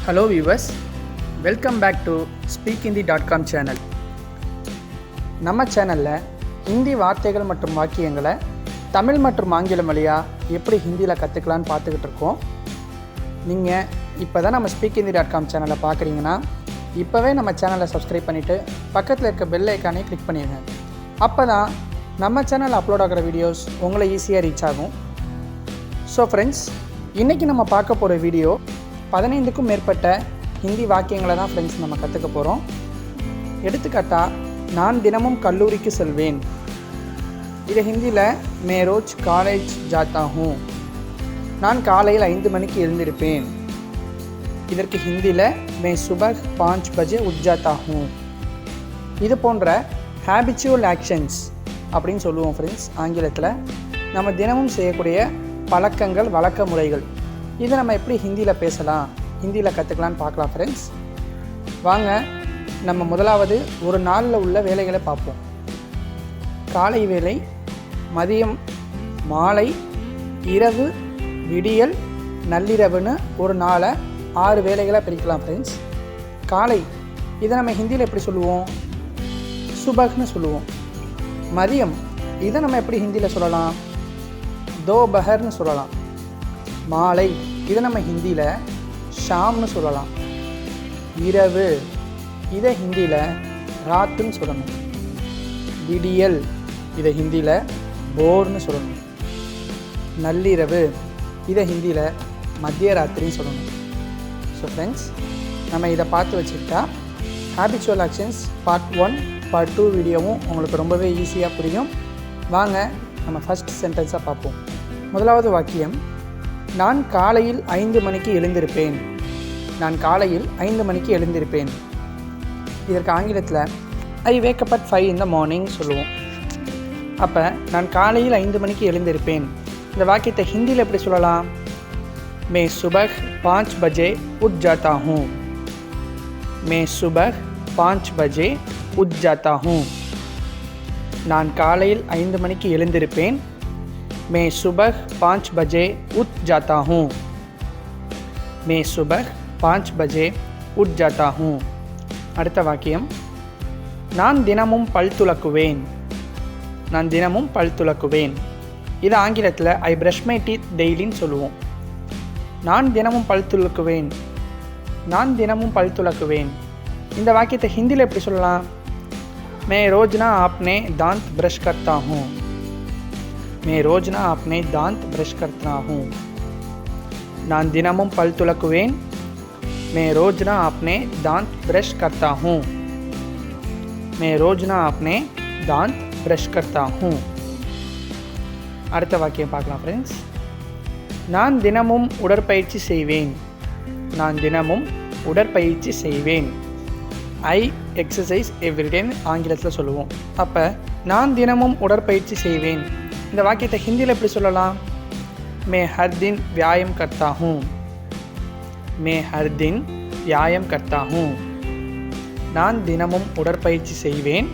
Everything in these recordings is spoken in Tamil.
Hello viewers, welcome back to speakinthie.com channel. நம்ம சேனலில் ஹிந்தி வார்த்தைகள் மற்றும் வாக்கியங்களை தமிழ் மற்றும் ஆங்கிலம் வழியாக எப்படி ஹிந்தியில் கற்றுக்கலான்னு பார்த்துக்கிட்டு இருக்கோம். நீங்கள் இப்போ தான் நம்ம speakinthie.com சேனலை பார்க்குறீங்கன்னா இப்போவே நம்ம சேனலை சப்ஸ்கிரைப் பண்ணிவிட்டு பக்கத்தில் இருக்க பெல் ஐக்கானே கிளிக் பண்ணிடுங்க. அப்போ தான் நம்ம சேனல் அப்லோட் ஆகிற வீடியோஸ் உங்களை ஈஸியாக ரீச் ஆகும். ஸோ ஃப்ரெண்ட்ஸ், இன்றைக்கி நம்ம பார்க்க போகிற வீடியோ 15க்கும் மேற்பட்ட ஹிந்தி வாக்கியங்களை தான் ஃப்ரெண்ட்ஸ் நம்ம கற்றுக்க போகிறோம். எடுத்துக்காட்டாக, நான் தினமும் கல்லூரிக்கு செல்வேன். இதை ஹிந்தியில் மே ரோஜ் காலேஜ் ஜாத்தா ஹூ. நான் காலையில் 5 மணிக்கு எழுந்திருப்பேன். இதற்கு ஹிந்தியில் மே சுபஹ் 5 பஜே உட் ஜாத்தா ஹூ. இது போன்ற ஹேபிச்சுவல் ஆக்ஷன்ஸ் அப்படின்னு சொல்லுவோம் ஃப்ரெண்ட்ஸ் ஆங்கிலத்தில். நம்ம தினமும் செய்யக்கூடிய பழக்கங்கள், வழக்க முறைகள், இதை நம்ம எப்படி ஹிந்தியில் பேசலாம், ஹிந்தியில் கற்றுக்கலான்னு பார்க்கலாம் ஃப்ரெண்ட்ஸ். வாங்க, நம்ம முதலாவது ஒரு நாளில் உள்ள வேலைகளை பார்ப்போம். காலை வேலை, மதியம், மாலை, இரவு, விடியல், நள்ளிரவுன்னு ஒரு நாளை 6 வேலைகளை பிரிக்கலாம் ஃப்ரெண்ட்ஸ். காலை, இதை நம்ம ஹிந்தியில் எப்படி சொல்லுவோம்? சுபஹ்னு சொல்லுவோம். மதியம், இதை நம்ம எப்படி ஹிந்தியில் சொல்லலாம்? தோபஹர்னு சொல்லலாம். மாலை, இதை நம்ம ஹிந்தியில் ஷாம்னு சொல்லலாம். இரவு, இதை ஹிந்தியில் ராத்துன்னு சொல்லணும். விடியல், இதை ஹிந்தியில் போர்னு சொல்லணும். நள்ளிரவு, இதை ஹிந்தியில் மத்திய ராத்திரின்னு சொல்லணும். ஸோ ஃப்ரெண்ட்ஸ், நம்ம இதை பார்த்து வச்சுக்கிட்டா ஹேபிச்சுவல் ஆக்ஷன்ஸ் பார்ட் 1, பார்ட் 2 வீடியோவும் உங்களுக்கு ரொம்பவே ஈஸியாக புரியும். வாங்க, நம்ம ஃபஸ்ட் சென்டென்ஸாக பார்ப்போம். முதலாவது வாக்கியம், நான் காலையில் 5 மணிக்கு எழுந்திருப்பேன். நான் காலையில் 5 மணிக்கு எழுந்திருப்பேன். இதற்கு ஆங்கிலத்தில் ஐ wake up at 5 in the morning சொல்லுவோம். அப்போ நான் காலையில் 5 மணிக்கு எழுந்திருப்பேன். இந்த வாக்கியத்தை ஹிந்தியில் எப்படி சொல்லலாம்? மே சுபஹ் 5 பஜே உட் ஜாத்தா ஹூ. மே சுபஹ் 5 பஜே உட் ஜாத்தா ஹூ. நான் காலையில் 5 மணிக்கு எழுந்திருப்பேன். मैं सुबह 5 बजे उठ जाता हूँ. मैं सुबह 5 बजे उठ जाता हूँ. அடுத்த வாக்கியம், நான் தினமும் பல் துலக்குவேன். நான் தினமும் பல் துலக்குவேன். இது ஆங்கிலத்தில் ஐ பிரஷ் மை டீத் டெய்லின்னு சொல்லுவோம். நான் தினமும் பல் துலக்குவேன். நான் தினமும் பல் துலக்குவேன். இந்த வாக்கியத்தை ஹிந்தியில் எப்படி சொல்லலாம்? मैं रोज़ अपने दांत ब्रश करता हूँ. मैं रोज अपने दांत ब्रश करता हूँ. நான் தினமும் பல் துலக்குவேன். मैं रोज अपने दांत ब्रश करता हूँ. मैं रोज अपने दांत ब्रश करता हूँ. அடுத்த வாக்கியம் பார்க்கலாம் ஃப்ரெண்ட்ஸ். நான் தினமும் உடற்பயிற்சி செய்வேன். நான் தினமும் உடற்பயிற்சி செய்வேன். ஐ எக்ஸசைஸ் எவ்ரிடேன்னு ஆங்கிலத்தில் சொல்லுவோம். அப்போ நான் தினமும் உடற்பயிற்சி செய்வேன். இந்த வாக்கியத்தை ஹிந்தியில் எப்படி சொல்லலாம்? मैं हर दिन व्यायाम करता हूँ. मैं हर दिन व्यायाम करता हूँ. நான் தினமும் உடற்பயிற்சி செய்வேன்.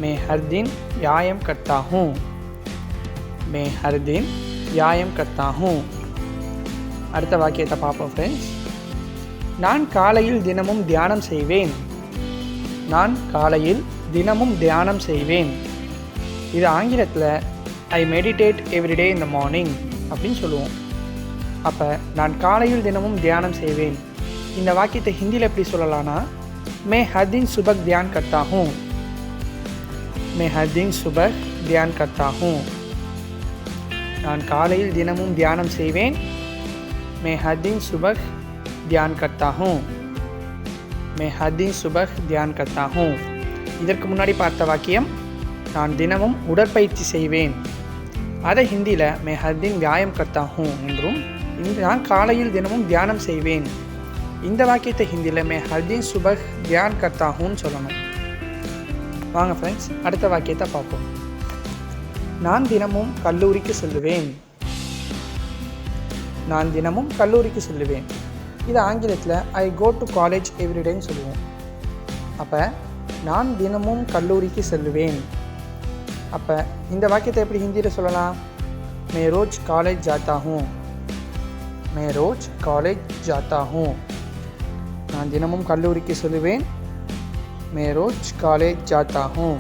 मैं हर दिन व्यायाम करता हूँ. मैं हर दिन व्यायाम करता हूँ. அடுத்த வாக்கியத்தை பார்ப்போம் ஃப்ரெண்ட்ஸ். நான் காலையில் தினமும் தியானம் செய்வேன். நான் காலையில் தினமும் தியானம் செய்வேன். இது ஆங்கிலத்தில் ஐ meditate everyday in the morning அப்படின்னு சொல்லுவோம். அப்போ நான் காலையில் தினமும் தியானம் செய்வேன். இந்த வாக்கியத்தை ஹிந்தியில் எப்படி சொல்லலாம்னா, மே ஹர் தின் சுபஹ் தியான் கர்த்தா ஹூ. மே ஹர் தின் சுபஹ் தியான் கர்த்தா ஹூ. நான் காலையில் தினமும் தியானம் செய்வேன். மே ஹர் தின் சுபஹ் தியான் கர்த்தா ஹூ. மே ஹர் தின் சுபஹ் தியான் கர்த்தா ஹூ. இதற்கு முன்னாடி பார்த்த வாக்கியம், நான் தினமும் உடற்பயிற்சி செய்வேன். அதை ஹிந்தியில் மே ஹர் தின் வியாயாம் கர்த்தா ஹூ என்றும், நான் காலையில் தினமும் தியானம் செய்வேன். இந்த வாக்கியத்தை ஹிந்தியில் மே ஹர் தின் சுபஹ் தியான் கர்த்தா ஹூன்னு சொல்லணும். வாங்க ஃப்ரெண்ட்ஸ், அடுத்த வாக்கியத்தை பார்ப்போம். நான் தினமும் கல்லூரிக்கு செல்லுவேன். நான் தினமும் கல்லூரிக்கு செல்லுவேன். இது ஆங்கிலத்தில் ஐ கோ டு காலேஜ் எவ்ரிடேன்னு சொல்லுவோம். அப்போ நான் தினமும் கல்லூரிக்கு செல்லுவேன். அப்போ இந்த வாக்கியத்தை எப்படி ஹிந்தியில் சொல்லலாம்? मैं रोज़ कॉलेज जाता हूँ. मैं रोज़ कॉलेज जाता हूँ. நான் தினமும் கல்லூரிக்கு செல்வேன். मैं रोज कॉलेज जाता हूँ.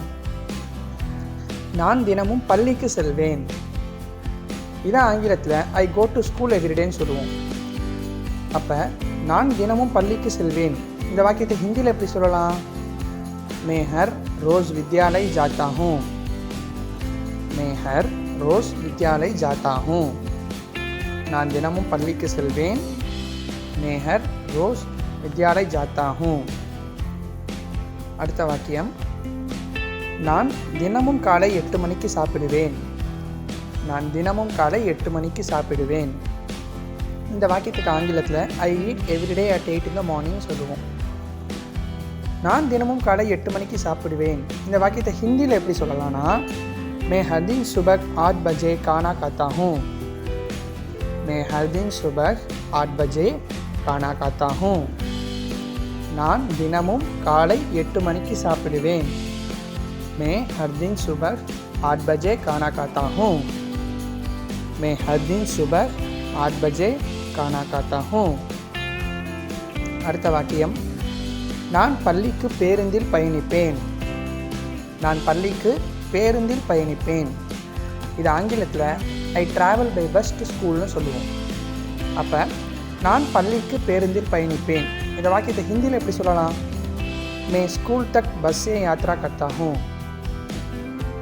நான் தினமும் பள்ளிக்கு செல்வேன். இதான் ஆங்கிலத்தில் ஐ கோ டு ஸ்கூல் எவ்ரிடேன்னு சொல்லுவோம். அப்போ நான் தினமும் பள்ளிக்கு செல்வேன் இந்த வாக்கியத்தை ஹிந்தியில் எப்படி சொல்லலாம்? मैं हर रोज़ विद्यालय जाता हूँ. मैं हर रोज़ विद्यालय जाता हूँ. நான் தினமும் பள்ளிக்கு செல்வேன். मैं हर रोज़ विद्यालय जाता हूँ. அடுத்த வாக்கியம், நான் தினமும் காலை 8 மணிக்கு சாப்பிடுவேன். நான் தினமும் காலை 8 மணிக்கு சாப்பிடுவேன். இந்த வாக்கியத்துக்கு ஆங்கிலத்தில் I eat everyday at 8 in the morning சொல்லுவோம். நான் தினமும் காலை 8 மணிக்கு சாப்பிடுவேன் இந்த வாக்கியத்தை ஹிந்தியில் எப்படி சொல்லலாம்னா, मैं हर दिन सुबह 8 बजे खाना खाता हूँ. मैं हर दिन सुबह 8 बजे खाना खाता हूँ. நான் தினமும் காலை 8 மணிக்கு சாப்பிடுவேன். मैं हर दिन सुबह 8 बजे खाना खाता हूँ. मैं हर दिन सुबह 8 बजे खाना खाता हूँ. அடுத்த வாக்கியம், நான் பள்ளிக்கு பேருந்தில் பயணிப்பேன். நான் பள்ளிக்கு பேருந்தில் பயணிப்பேன். இது ஆங்கிலத்தில் I travel by bus to ஸ்கூல்னு சொல்லுவோம். அப்போ நான் பள்ளிக்கு பேருந்தில் பயணிப்பேன் இந்த வாக்கியத்தை ஹிந்தியில் எப்படி சொல்லலாம்? मैं स्कूल तक बस से यात्रा करता हूँ.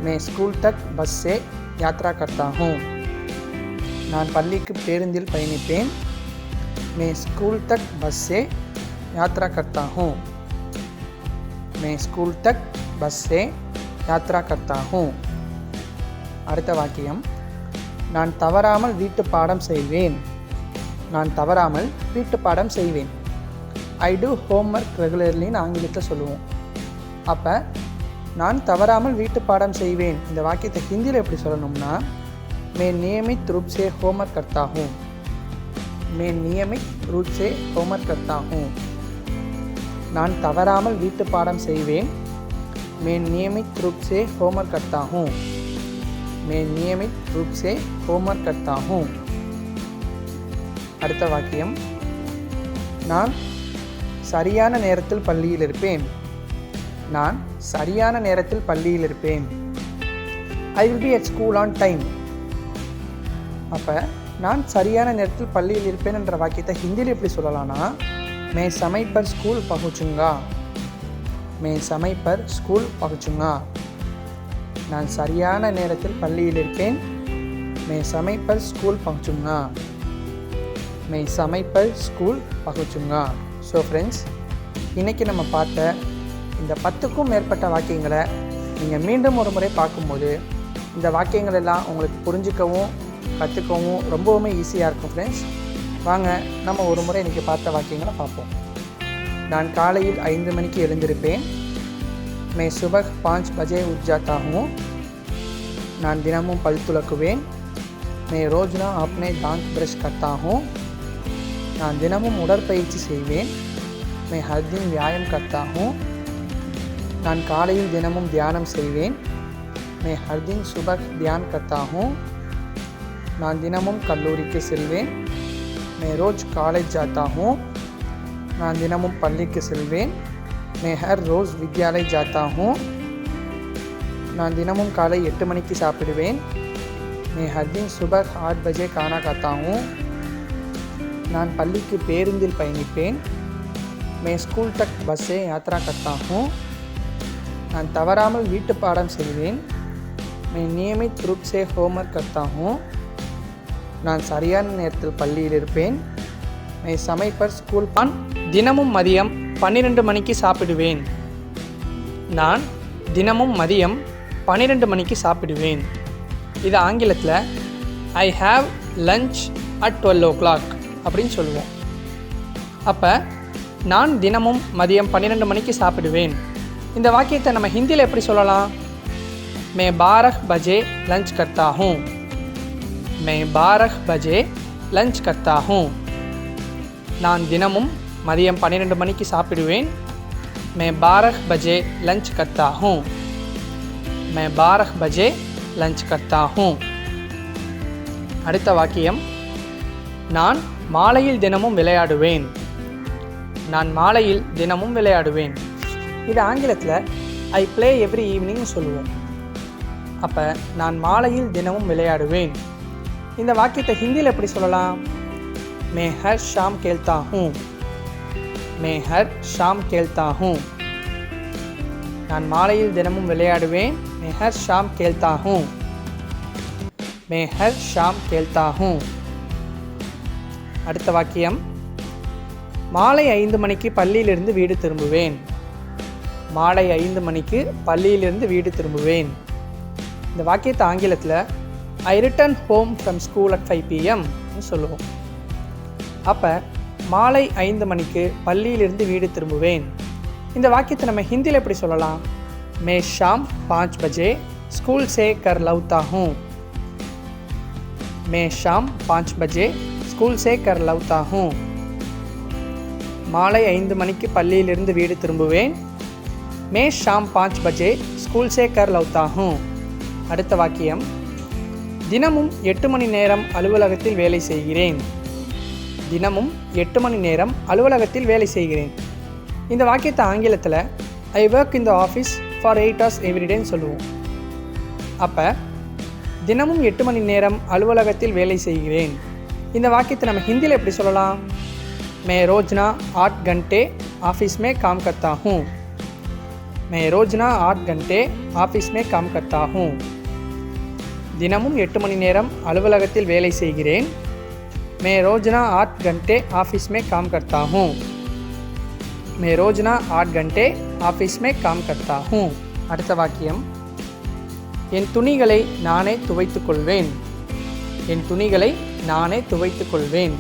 मैं स्कूल तक बस से यात्रा करता हूँ. நான் பள்ளிக்கு பேருந்தில் பயணிப்பேன். मैं स्कूल तक बस से यात्रा करता हूँ. मैं स्कूल तक बस से यात्रा करता हूँ. அடுத்த வாக்கியம், நான் தவறாமல் வீட்டு பாடம் செய்வேன். நான் தவறாமல் வீட்டு பாடம் செய்வேன். ஐ டூ ஹோம்ஒர்க் ரெகுலர்லின்னு ஆங்கிலத்தில் சொல்லுவோம். அப்போ நான் தவறாமல் வீட்டு பாடம் செய்வேன் இந்த வாக்கியத்தை ஹிந்தியில் எப்படி சொல்லணும்னா, मैं नियमित रूप से होमवर्क करता हूँ. मैं नियमित रूप से होमवर्क करता हूँ. நான் தவறாமல் வீட்டு பாடம் செய்வேன். मैं नियमित रूप से होमवर्क करता हूँ. मैं नियमित रूप से होमवर्क करता हूँ. அடுத்த வாக்கியம், நான் சரியான நேரத்தில் பள்ளியில் இருப்பேன். நான் சரியான நேரத்தில் பள்ளியில் இருப்பேன். I will be at school on time. அப்போ நான் சரியான நேரத்தில் பள்ளியில் இருப்பேன் என்ற வாக்கியத்தை ஹிந்தியில் எப்படி சொல்லலாம்னா, मैं समय पर स्कूल पहुँचूँगा. मैं समय पर स्कूल पहुँचूँगा. நான் சரியான நேரத்தில் பள்ளியில் இருப்பேன். मैं समय पर स्कूल पहुँचूँगा. मैं समय पर स्कूल पहुँचूँगा. ஸோ ஃப்ரெண்ட்ஸ், இன்றைக்கி நம்ம பார்த்த இந்த 10க்கும் மேற்பட்ட வாக்கியங்களை நீங்கள் மீண்டும் ஒரு முறை பார்க்கும்போது இந்த வாக்கியங்கள் எல்லாம் உங்களுக்கு புரிஞ்சிக்கவும் கற்றுக்கவும் ரொம்பவுமே ஈஸியாக இருக்கும். ஃப்ரெண்ட்ஸ், வாங்க நம்ம ஒரு முறை இன்றைக்கி பார்த்த வாக்கியங்களை பார்ப்போம். நான் காலையில் 5 மணிக்கு எழுந்திருப்பேன். मैं सुबह 5 बजे उठ जाता हूँ. நான் தினமும் பல் துலக்குவேன். मैं रोज़ अपने दांत ब्रश करता हूँ. நான் தினமும் உடற்பயிற்சி செய்வேன். मैं हर दिन व्यायाम करता हूँ. நான் காலையில் தினமும் தியானம் செய்வேன். मैं हर दिन सुबह ध्यान करता हूँ. நான் தினமும் கல்லூரிக்கு செல்வேன். मैं रोज़ कॉलेज जाता हूँ. நான் தினமும் பள்ளிக்கு செல்வேன். मैं हर रोज़ विद्यालय जाता हूँ. நான் தினமும் காலை 8 மணிக்கு சாப்பிடுவேன். मैं हर दिन सुबह 8 बजे खाना खाता हूँ. நான் பள்ளிக்கு பேருந்தில் பயணிப்பேன். मैं स्कूल तक बस से यात्रा करता हूँ. நான் தவறாமல் வீட்டு பாடம் செய்வேன். मैं नियमित रूप से होमवर्क करता हूँ. நான் சரியான நேரத்தில் பள்ளியில் இருப்பேன். मैं समय पर स्कूल நான் தினமும் மதியம் 12 மணிக்கு சாப்பிடுவேன். நான் தினமும் மதியம் 12 மணிக்கு சாப்பிடுவேன். இது ஆங்கிலத்தில் I have lunch at 12 o'clock அப்படின்னு சொல்லுவோம். அப்போ நான் தினமும் மதியம் 12 மணிக்கு சாப்பிடுவேன் இந்த வாக்கியத்தை நம்ம ஹிந்தியில் எப்படி சொல்லலாம்? मैं 12 बजे लंच करता हूँ. मैं 12 बजे लंच करता हूँ. நான் தினமும் மதியம் 12 மணிக்கு சாப்பிடுவேன். मैं 12 बजे लंच करता हूँ. मैं 12 बजे लंच करता हूँ. அடுத்த வாக்கியம், நான் மாலையில் தினமும் விளையாடுவேன். நான் மாலையில் தினமும் விளையாடுவேன். இது ஆங்கிலத்தில் ஐ ப்ளே எவ்ரி ஈவினிங் சொல்லுவோம். அப்போ நான் மாலையில் தினமும் விளையாடுவேன். இந்த வாக்கியத்தை ஹிந்தியில் எப்படி சொல்லலாம்? மே ஹர் ஷாம் கேல்தா ஹூ. மே ஹர் ஷாம் கேல்தா ஹூ. நான் மாலையில் தினமும் விளையாடுவேன். மே ஹர் ஷாம் கேல்தா ஹூ. மே ஹர் ஷாம் கேல்தா ஹூ. அடுத்த வாக்கியம், மாலை 5 மணிக்கு பள்ளியிலிருந்து வீடு திரும்புவேன். மாலை 5 மணிக்கு பள்ளியிலிருந்து வீடு திரும்புவேன். இந்த வாக்கியத்தை ஆங்கிலத்தில் I return home from school at 5 PM சொல்லுவோம். அப்போ மாலை 5 மணிக்கு பள்ளியிலிருந்து வீடு திரும்புவேன். இந்த வாக்கியத்தை நம்ம ஹிந்தியில் எப்படி சொல்லலாம்? மே ஷாம் 5 பஜே ஸ்கூல் சே கர் லவுதா ஹூ. மே ஷாம் 5 பஜே ஸ்கூல் சே கர் லவுதா ஹூ. மாலை 5 மணிக்கு பள்ளியிலிருந்து வீடு திரும்புவேன். மே ஷாம் 5 பஜே ஸ்கூல் சே கர் லவுதா ஹூ. அடுத்த வாக்கியம், தினமும் 8 மணி நேரம் அலுவலகத்தில் வேலை செய்கிறேன். தினமும் 8 மணி நேரம் அலுவலகத்தில் வேலை செய்கிறேன். இந்த வாக்கியத்தை ஆங்கிலத்தில் I work in the office for 8 hours எவ்ரிடேன்னு சொல்லுவோம். அப்போ தினமும் 8 மணி நேரம் அலுவலகத்தில் வேலை செய்கிறேன். இந்த வாக்கியத்தை நம்ம ஹிந்தியில் எப்படி சொல்லலாம்? மே ரோஜ்னா 8 घंटे ஆஃபீஸ் மே காம் கர்த்தா ஹூ. மே ரோஜ்னா 8 घंटे ஆஃபீஸ் மே காம் கர்த்தா ஹூ. தினமும் 8 மணி நேரம் அலுவலகத்தில் வேலை செய்கிறேன். மே ரோஜ்னா 8 घंटे ஆஃபீஸ் மே காம் கர்த்தா ஹூ. மே ரோஜ்னா 8 घंटे ஆஃபீஸ் மே காம் கர்த்தா ஹூ. அடுத்த வாக்கியம், என் துணிகளை நானே துவைத்துக் கொள்வேன். என் துணிகளை நானே துவைத்துக் கொள்வேன்.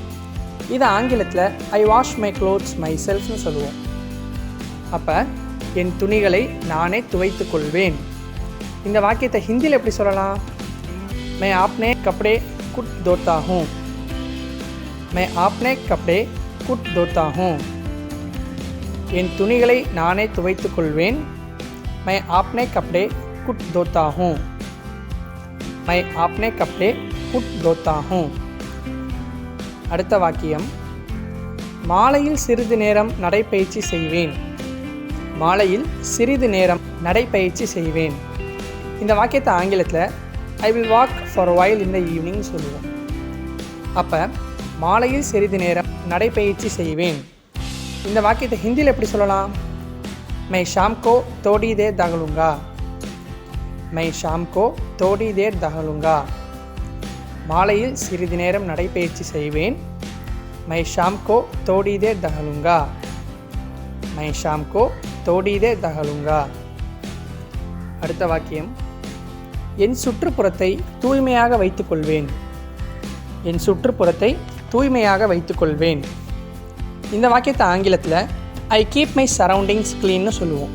இது ஆங்கிலத்தில் ஐ வாஷ் மை க்ளோத்ஸ் மை செல்ஃப்னு சொல்லுவோம். அப்போ என் துணிகளை நானே துவைத்துக் கொள்வேன். இந்த வாக்கியத்தை ஹிந்தியில் எப்படி சொல்லலாம்? மே ஆப்னே கப்படே குட் தோத்தா ஹூ. மே ஆப்னே கப்படே குட் தோத்தா ஹூ. என் துணிகளை நானே துவைத்துக் கொள்வேன். மை ஆப்னே கப்படே குட் தோத்தா ஹூ. மை ஆப்னே கப்படே குட் தோத்தா ஹூ. அடுத்த வாக்கியம், மாலையில் சிறிது நேரம் நடைப்பயிற்சி செய்வேன். மாலையில் சிறிது நேரம் நடைப்பயிற்சி செய்வேன். இந்த வாக்கியத்தை ஆங்கிலத்தில் I will walk for while in the evening சொல்லுவோம். அப்போ மாலையில் சிறிது நேரம் நடைப்பயிற்சி செய்வேன். இந்த வாக்கியத்தை ஹிந்தியில் எப்படி சொல்லலாம்? மை ஷாம் கோ தோடி தேர் தகலுங்கா. மை ஷாம் கோ தோடி தேர் தகலுங்கா. மாலையில் சிறிது நேரம் நடைப்பயிற்சி செய்வேன். மை ஷாம் கோ தோடி தேர் தகலுங்கா. மை ஷாம் கோ தோடி தேர் தகலுங்கா. அடுத்த வாக்கியம், என் சுற்றுப்புறத்தை தூய்மையாக வைத்துக்கொள்வேன். என் சுற்றுப்புறத்தை தூய்மையாக வைத்துக்கொள்வேன். இந்த வாக்கியத்தை ஆங்கிலத்தில் ஐ கீப் மை சரௌண்டிங்ஸ் க்ளீன்னு சொல்லுவோம்.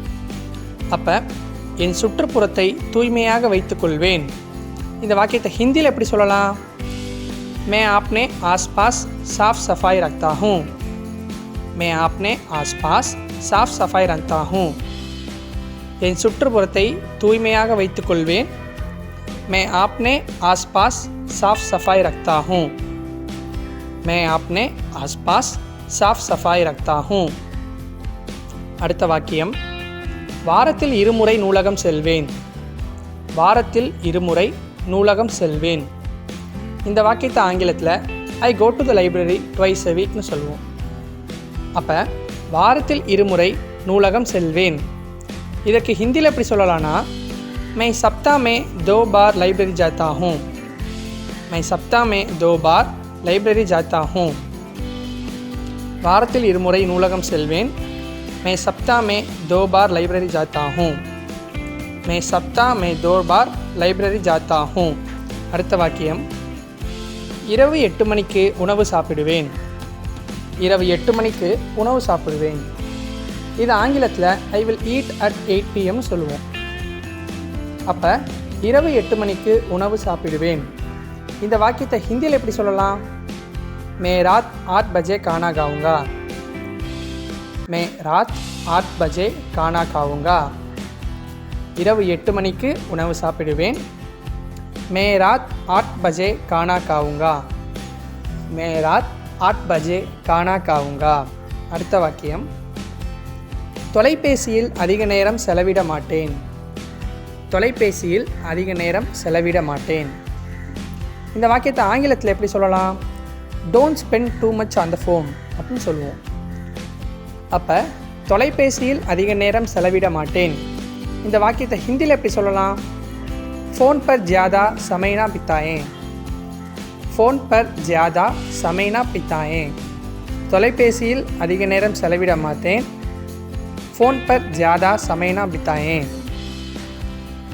அப்போ என் சுற்றுப்புறத்தை தூய்மையாக வைத்துக்கொள்வேன். இந்த வாக்கியத்தை ஹிந்தியில் எப்படி சொல்லலாம்? மே ஆப்னே ஆஸ்பாஸ் சாஃப் சஃபாய் ரக்தா ஹூ. மே ஆப்னே ஆஸ்பாஸ் சாஃப் சஃபாய் ரக்தா ஹூ. என் சுற்றுப்புறத்தை தூய்மையாக வைத்துக்கொள்வேன். மே ஆப்னே ஆஸ்பாஸ் சாஃப் சஃபாய் ரக்தா ஹூ. மே ஆப்னே ஆஸ்பாஸ் சாஃப் சஃபாய் ரக்தா ஹூ. அடுத்த வாக்கியம், வாரத்தில் 2 முறை நூலகம் செல்வேன். வாரத்தில் 2 முறை நூலகம் செல்வேன். இந்த வாக்கியத்தை ஆங்கிலத்தில் I go to the library twice a வீக்னு சொல்லுவோம். அப்போ வாரத்தில் 2 முறை நூலகம் செல்வேன். இதற்கு ஹிந்தியில் எப்படி சொல்லலாம்னா, மை சப்தா மே 2 बार லைப்ரரி ஜாத்தா ஹூ. மை சப்தா மே 2 बार லைப்ரரி ஜாத்தா ஹூ. வாரத்தில் 2 முறை நூலகம் செல்வேன். மே சப்தா மே 2 बार லைப்ரரி ஜாத்தா ஹூ. மே சப்தா மே 2 बार லைப்ரரி ஜாத்தா ஹூ. அடுத்த வாக்கியம், இரவு 8 மணிக்கு உணவு சாப்பிடுவேன். இரவு 8 மணிக்கு உணவு சாப்பிடுவேன். இது ஆங்கிலத்தில் I will eat at 8 PM சொல்லுவோம். அப்போ இரவு 8 மணிக்கு உணவு சாப்பிடுவேன். இந்த வாக்கியத்தை ஹிந்தியில் எப்படி சொல்லலாம்? மே ராத் 8 பஜே கானா காவுங்கா. மே ராத் 8 பஜே கானா காவுங்கா. இரவு 8 மணிக்கு உணவு சாப்பிடுவேன். மே ராத் 8 பஜே கானா காவுங்கா. மே ராத் 8 பஜே கானா காவுங்கா. அடுத்த வாக்கியம், தொலைபேசியில் அதிக நேரம் செலவிட மாட்டேன். தொலைபேசியில் அதிக நேரம் செலவிட மாட்டேன். இந்த வாக்கியத்தை ஆங்கிலத்தில் எப்படி சொல்லலாம்? Don't spend too much on the phone அப்படின்னு சொல்லுவோம். அப்போ தொலைபேசியில் அதிக நேரம் செலவிட மாட்டேன் இந்த வாக்கியத்தை ஹிந்தியில் எப்படி சொல்லலாம்? ஃபோன் பர் ஜியாதா சமைனா பித்தாயே. ஃபோன் பர் ஜியாதா சமைனா பித்தாயே. தொலைபேசியில் அதிக நேரம் செலவிட மாட்டேன். ஃபோன் பர் ஜியாதா சமைனா பித்தாயே.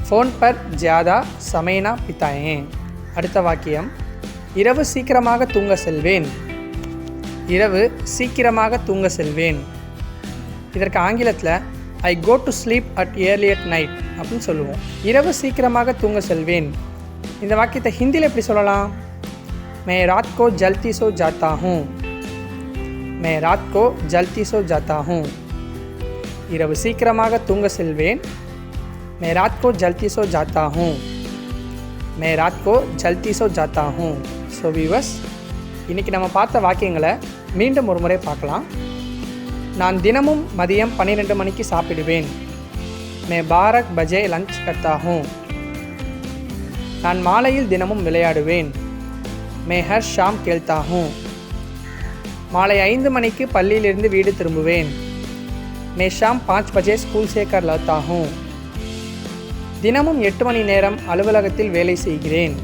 ஃபோன் பர் ஜியாதா சமைனா பித்தாயே. அடுத்த வாக்கியம், இரவு சீக்கிரமாக தூங்க செல்வேன். இரவு சீக்கிரமாக தூங்க செல்வேன். இதற்கு ஆங்கிலத்தில் I go to sleep at early at night அப்படின்னு சொல்லுவோம். இரவு சீக்கிரமாக தூங்க செல்வேன் இந்த வாக்கியத்தை ஹிந்தியில் எப்படி சொல்லலாம்? மே ராத் கோ ஜல்தி சோ ஜாத்தா ஹூ. மே ராத் கோ ஜல்தி சோ ஜாத்தா ஹூ. இரவு சீக்கிரமாக தூங்க செல்வேன். மே ராத் கோ ஜல்தி சோ ஜாத்தா ஹூ. மே ராத் கோ ஜல்தி சோ ஜாத்தா ஹூ. ஸோ வியூவர்ஸ், இன்றைக்கி நம்ம பார்த்த வாக்கியங்களை மீண்டும் ஒரு முறை பார்க்கலாம். நான் தினமும் மதியம் 12 மணிக்கு சாப்பிடுவேன். மே 12 பஜே லஞ்ச் கர்த்தா ஹூ. நான் மாலையில் தினமும் விளையாடுவேன். மே ஹர் ஷாம் கேல்தா ஹூ. மாலை 5 மணிக்கு பள்ளியிலிருந்து வீடு திரும்புவேன். மே ஷாம் 5 பஜே ஸ்கூல் சே கர் லௌட்டா ஹூ. தினமும் 8 மணி நேரம் அலுவலகத்தில் வேலை செய்கிறேன்.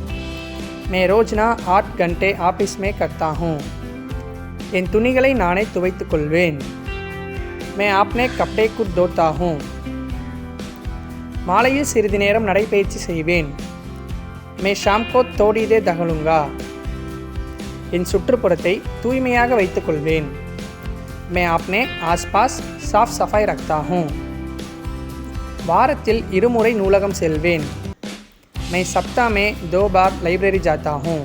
மே ரோஜ்னா 8 கண்டே ஆஃபீஸ் மே கர்த்தா ஹூ. என் துணிகளை நானே துவைத்துக் கொள்வேன். மே ஆப்னே கப்டே குட் தோத்தா ஹூ. மாலையில் சிறிது நேரம் நடைபயிற்சி செய்வேன். மே ஷாம் கோ தோடி தே தகலுங்கா. என் சுற்றுப்புறத்தை தூய்மையாக வைத்துக் கொள்வேன். மே ஆப்னே ஆஸ்பாஸ் சாஃப் சஃபாய் ரக்தா ஹூ. வாரத்தில் 2 முறை நூலகம் செல்வேன். மே சப்தா மே 2 பார் லைப்ரரி ஜாத்தா ஹூ.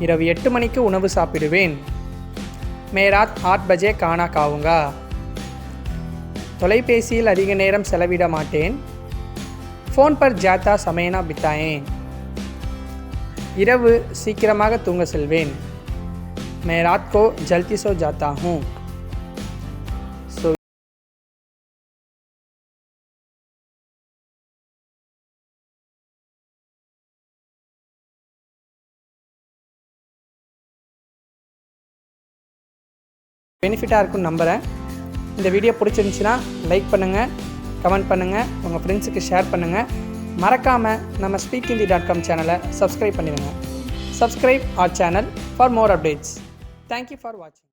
இரவு 8 மணிக்கு உணவு சாப்பிடுவேன். மே ராத் 8 பஜே கானா காவுங்கா. தொலைபேசியில் அதிக நேரம் செலவிட மாட்டேன். ஃபோன் பர் ஜாத்தா சமைனா பித்தாயே. இரவு சீக்கிரமாக தூங்க செல்வேன். மே ராத் கோ ஜல்தி சோ ஜாத்தா ஹூ. ஸோ பெனிஃபிட்டாக இருக்கும்னு நம்புகிறேன். இந்த வீடியோ பிடிச்சிருந்துச்சின்னா லைக் பண்ணுங்கள், கமெண்ட் பண்ணுங்கள், உங்கள் ஃப்ரெண்ட்ஸுக்கு ஷேர் பண்ணுங்கள். மறக்காமல் நம்ம speakinthindi.com சேனலை சப்ஸ்கிரைப் பண்ணிடுங்க. Subscribe our channel for more updates. Thank you for வாட்சிங்.